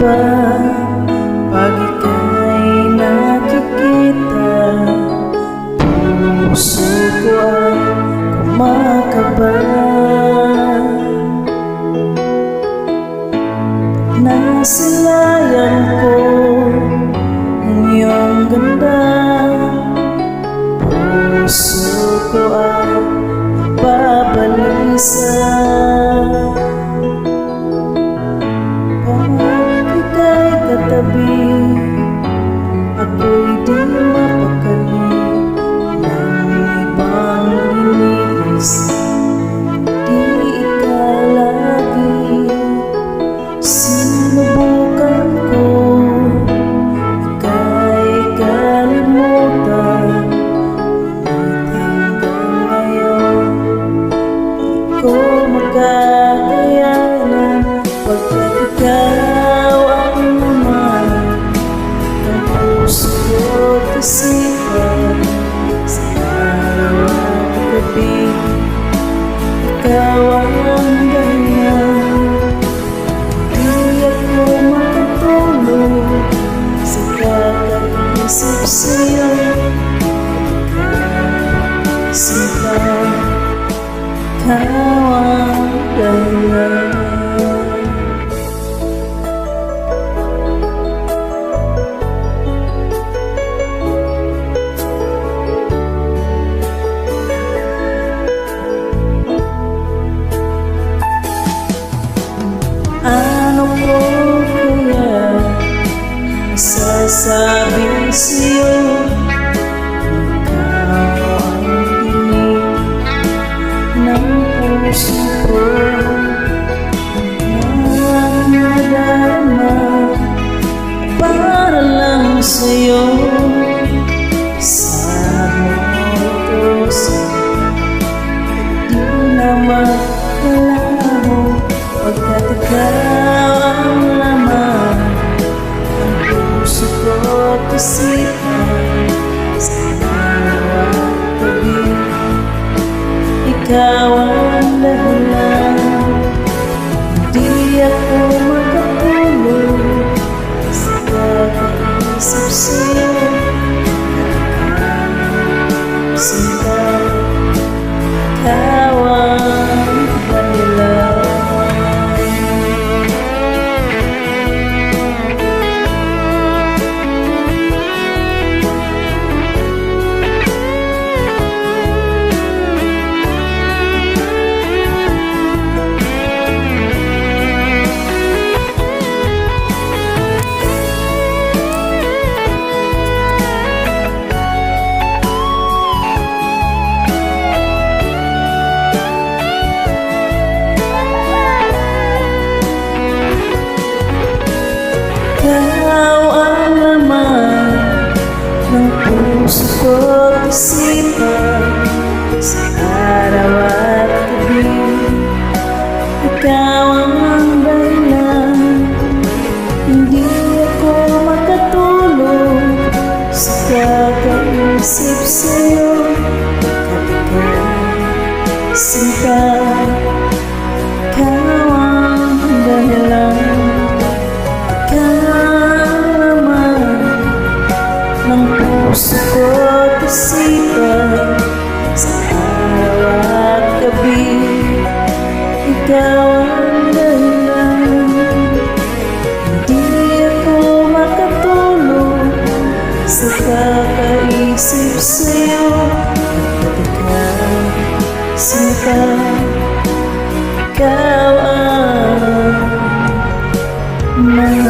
ba pag ika'y nakikita? Puso ko ay kumakaba. Nasilayan ko ang iyong ganda. Puso ko ay babalisa. Pag ika'y katabi, ako'y di mapakali ng ibang iniisip. Di ikaw lagi sinubukan ko, ika'y kalimutan. Ngunit hanggang ngayon, di ko makakayanan, pagkat ikaw ang laman ng puso ko't isipan. Sa araw at gabi, ikaw ang ganyan. Di ako makatulog sa kakaisip sa'yo. Sinta, ikaw ang ganyan. Ano ko kaya masasabi sa'yo? Ikaw ang dinig ng puso ko, ang nadarama para lang sa'yo. Sama ito sa'yo, di naman malabo, pagkat ikaw ang laman ng puso ko't isipan. Sa araw at gabi, ikaw ang dahilan. Hindi ako makatulog sa kakaisip sa'yo. Sinta, ikaw ang dahilan. Ikaw ang laman ng puso ko't isipan. Sa araw at gabi, ikaw ang dahilan. Hindi ako makatulog sa kakaisip sa'yo. Pagkat ikaw, sinta, ikaw ang dahilan. Ng puso ko't isipan. Sa araw at gabi, ikaw ang dahilan. Hindi ako makatulog sa kakaisip sa'yo. Pagkat ikaw, sinta, ikaw ang mahal.